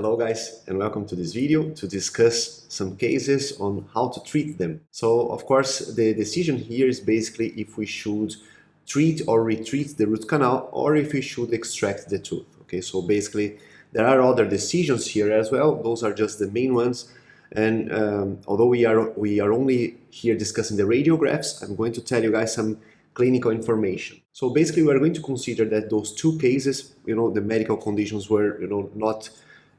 Hello guys, and welcome to this video to discuss some cases on how to treat them. So of course the decision here is basically if we should treat or retreat the root canal or if we should extract the tooth. Okay, so basically there are other decisions here as well. Those are just the main ones. And although we are only here discussing the radiographs, I'm going to tell you guys some clinical information. So basically we are going to consider that those two cases, the medical conditions were, not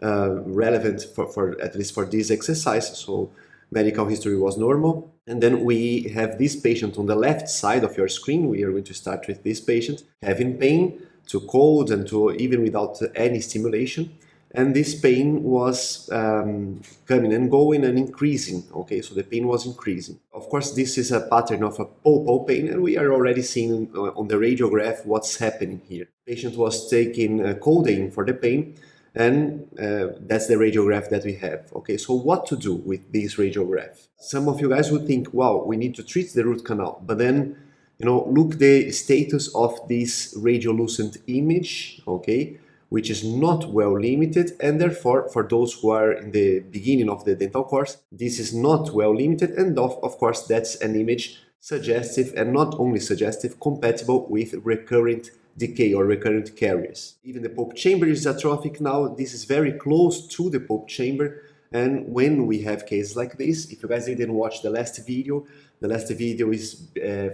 relevant for at least for this exercise. So medical history was normal. And then we have this patient on the left side of your screen. We are going to start with this patient having pain to cold and to even without any stimulation. And this pain was coming and going and increasing. Okay, so the pain was increasing. Of course, this is a pattern of a pulpal pain, and we are already seeing on the radiograph what's happening here. Patient was taking codeine for the pain, and that's the radiograph that we have. Okay, so what to do with this radiograph? Some of you guys would think, wow, we need to treat the root canal, but then, look the status of this radiolucent image, okay, which is not well limited, and therefore, for those who are in the beginning of the dental course, this is not well limited, and of course, that's an image suggestive, and not only suggestive, compatible with recurrent decay or recurrent caries. Even the pulp chamber is atrophic now. This is very close to the pulp chamber, and when we have cases like this, if you guys didn't watch the last video is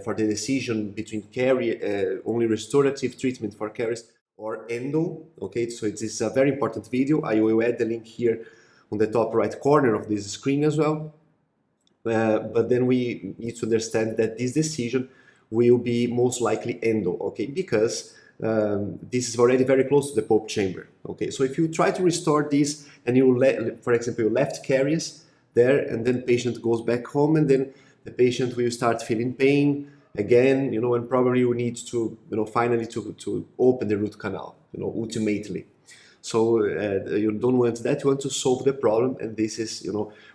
for the decision between only restorative treatment for caries or endo. Okay, so it is a very important video. I will add the link here on the top right corner of this screen as well. But then we need to understand that this decision will be most likely endo, okay, because this is already very close to the pulp chamber. Okay, so if you try to restore this and for example, you left caries there, and then patient goes back home, and then the patient will start feeling pain again, and probably you need to, finally to open the root canal, ultimately. So you don't want that, you want to solve the problem, and this is,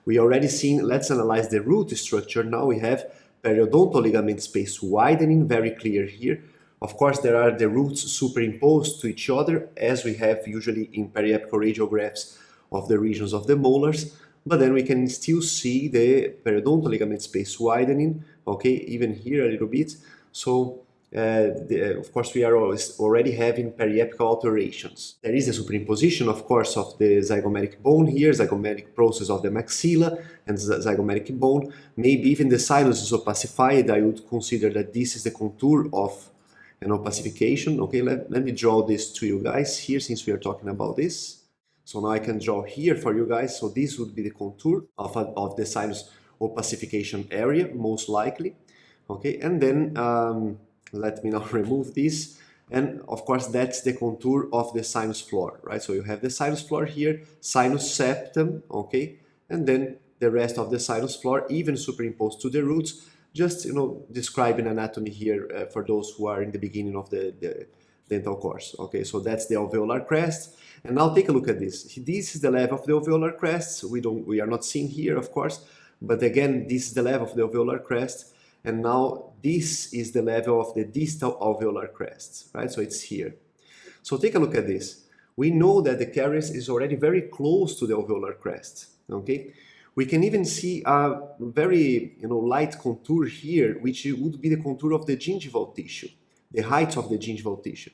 we already seen, let's analyze the root structure. Now we have periodontal ligament space widening, very clear here. Of course, there are the roots superimposed to each other, as we have usually in periapical radiographs of the regions of the molars, but then we can still see the periodontal ligament space widening, okay, even here a little bit. So, of course, we are already having periapical alterations. There is a superimposition, of course, of the zygomatic bone here, zygomatic process of the maxilla and zygomatic bone. Maybe even the sinus is opacified. I would consider that this is the contour of an opacification. Okay, let me draw this to you guys here, since we are talking about this. So now I can draw here for you guys. So this would be the contour of the sinus opacification area, most likely. Okay, and then let me now remove this. And of course, that's the contour of the sinus floor, right? So you have the sinus floor here, sinus septum, okay, and then the rest of the sinus floor, even superimposed to the roots. Just, describing anatomy here for those who are in the beginning of the dental course. Okay, so that's the alveolar crest. And now take a look at this. This is the level of the alveolar crest. We are not seeing here, of course, but again, this is the level of the alveolar crest. And now this is the level of the distal alveolar crest, right? So it's here. So take a look at this. We know that the caries is already very close to the alveolar crest, okay? We can even see a very, light contour here, which would be the contour of the gingival tissue, the height of the gingival tissue,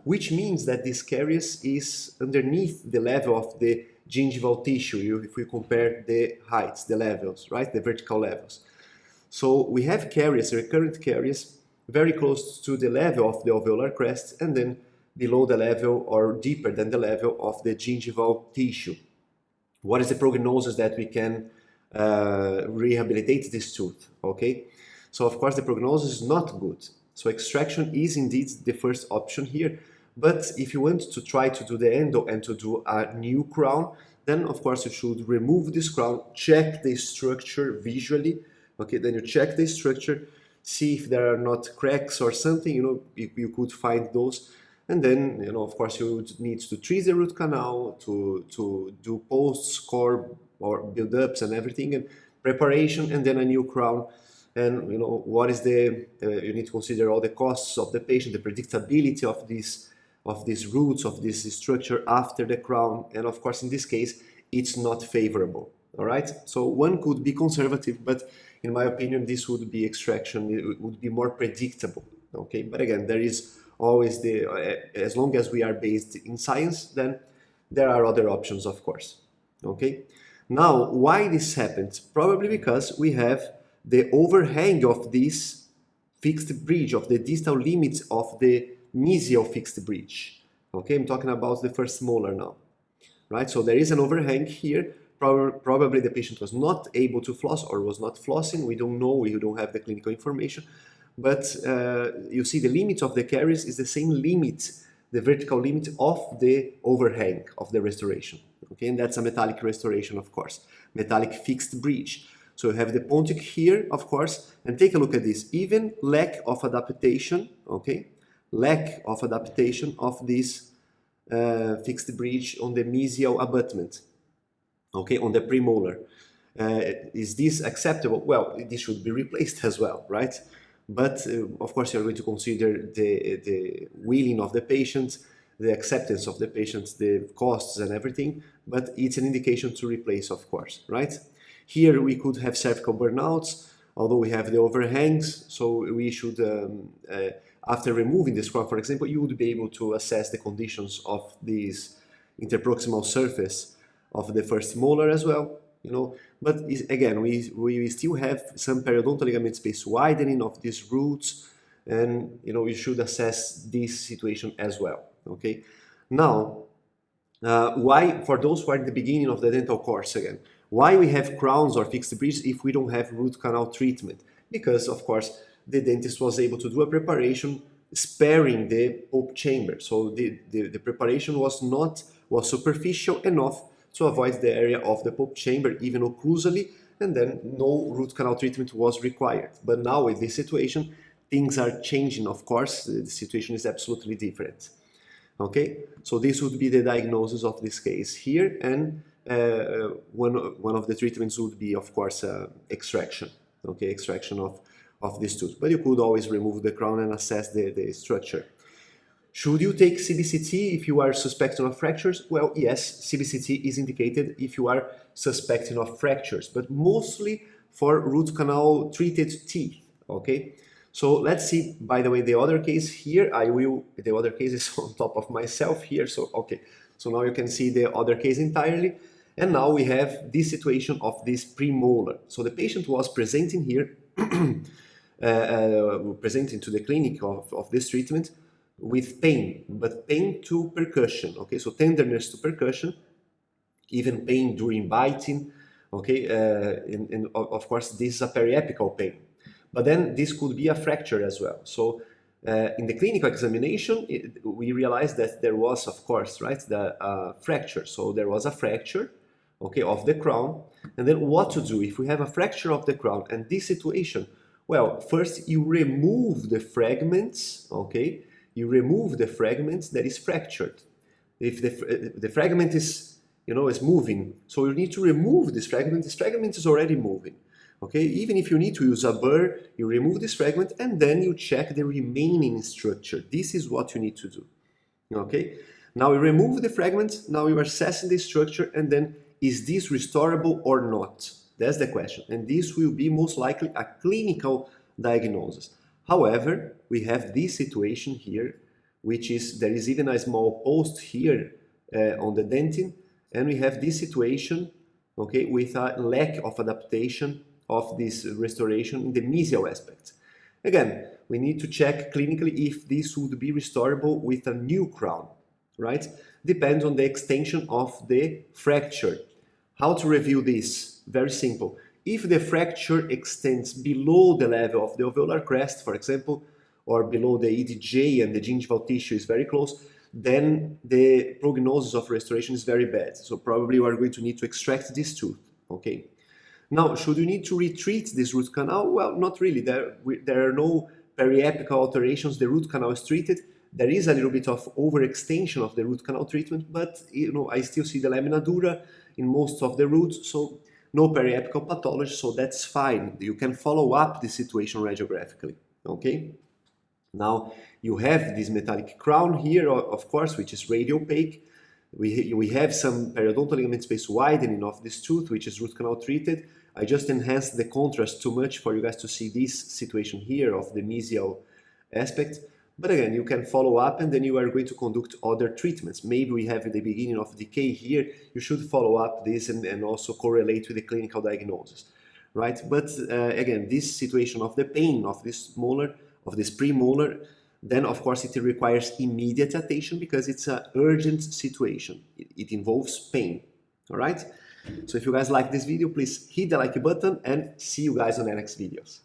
which means that this caries is underneath the level of the gingival tissue, if we compare the heights, the levels, right, the vertical levels. So we have caries, recurrent caries, very close to the level of the alveolar crest, and then below the level or deeper than the level of the gingival tissue. What is the prognosis that we can rehabilitate this tooth? Okay, so of course the prognosis is not good. So extraction is indeed the first option here. But if you want to try to do the endo and to do a new crown, then of course you should remove this crown, check the structure visually. Okay, then you check the structure, see if there are not cracks or something, you could find those. And then, of course, you would need to treat the root canal, to do post-score or build-ups and everything, and preparation, and then a new crown. And, what is you need to consider all the costs of the patient, the predictability of this of these roots, of this structure after the crown, and of course in this case it's not favorable. All right, so one could be conservative, but in my opinion this would be extraction, it would be more predictable. Okay, but again, there is always the as long as we are based in science, then there are other options, of course. Okay, now why this happens? Probably because we have the overhang of this fixed bridge, of the distal limits of the mesial fixed bridge. Okay, I'm talking about the first molar now, right? So there is an overhang here. Probably the patient was not able to floss or was not flossing. We don't know, we don't have the clinical information. But you see the limit of the caries is the same limit, the vertical limit of the overhang of the restoration. Okay, and that's a metallic restoration, of course, metallic fixed bridge. So you have the pontic here, of course, and take a look at this. Even lack of adaptation, okay, lack of adaptation of this fixed bridge on the mesial abutment, okay, on the premolar. Is this acceptable? Well, this should be replaced as well, right? But of course, you're going to consider the willing of the patient, the acceptance of the patient, the costs and everything, but it's an indication to replace, of course, right? Here we could have cervical burnouts, although we have the overhangs, so we should, after removing this crown, for example, you would be able to assess the conditions of this interproximal surface of the first molar as well, you know. But again, we still have some periodontal ligament space widening of these roots, and you know, we should assess this situation as well. Okay, now why, for those who are at the beginning of the dental course again, why we have crowns or fixed bridges if we don't have root canal treatment? Because of course the dentist was able to do a preparation sparing the pulp chamber, so the preparation was superficial enough to avoid the area of the pulp chamber, even occlusally, and then no root canal treatment was required. But now with this situation, things are changing, of course, the situation is absolutely different. Okay, so this would be the diagnosis of this case here, and one of the treatments would be, of course, extraction, okay, extraction of this tooth. But you could always remove the crown and assess the structure. Should you take CBCT if you are suspecting of fractures? Well, yes, CBCT is indicated if you are suspecting of fractures, but mostly for root canal treated teeth, okay? So let's see, by the way, the other case here, the other case is on top of myself here, so okay. So now you can see the other case entirely, and now we have this situation of this premolar. So the patient was presenting here, presenting to the clinic of this treatment, with pain, but pain to percussion, okay, so tenderness to percussion, even pain during biting, okay, and of course this is a periapical pain, but then this could be a fracture as well. So in the clinical examination, we realized that there was, of course, right, the fracture, so there was a fracture, okay, of the crown, and then what to do if we have a fracture of the crown and this situation? Well, first you remove the fragments, okay, you remove the fragments that is fractured. If the fragment is, you know, is moving, so you need to remove this fragment. This fragment is already moving, okay? Even if you need to use a burr, you remove this fragment and then you check the remaining structure. This is what you need to do, okay? Now you remove the fragment, now you are assessing the structure, and then is this restorable or not? That's the question, and this will be most likely a clinical diagnosis. However, we have this situation here, which is, there is even a small post here on the dentin, and we have this situation, okay, with a lack of adaptation of this restoration in the mesial aspect. Again, we need to check clinically if this would be restorable with a new crown, right? Depends on the extension of the fracture. How to review this? Very simple. If the fracture extends below the level of the alveolar crest, for example, or below the EDJ and the gingival tissue is very close, then the prognosis of restoration is very bad. So probably you are going to need to extract this tooth, okay? Now, should you need to retreat this root canal? Well, not really. There are no periapical alterations. The root canal is treated. There is a little bit of overextension of the root canal treatment, but you know, I still see the lamina dura in most of the roots, so no periapical pathology, so that's fine. You can follow up the situation radiographically, okay? Now you have this metallic crown here, of course, which is radiopaque. We have some periodontal ligament space widening of this tooth, which is root canal treated. I just enhanced the contrast too much for you guys to see this situation here of the mesial aspect. But again, you can follow up and then you are going to conduct other treatments. Maybe we have at the beginning of decay here. You should follow up this and also correlate with the clinical diagnosis, right? But again, this situation of the pain of this molar, of this premolar, then of course it requires immediate attention because it's an urgent situation. It involves pain, all right? So if you guys like this video, please hit the like button and see you guys on the next videos.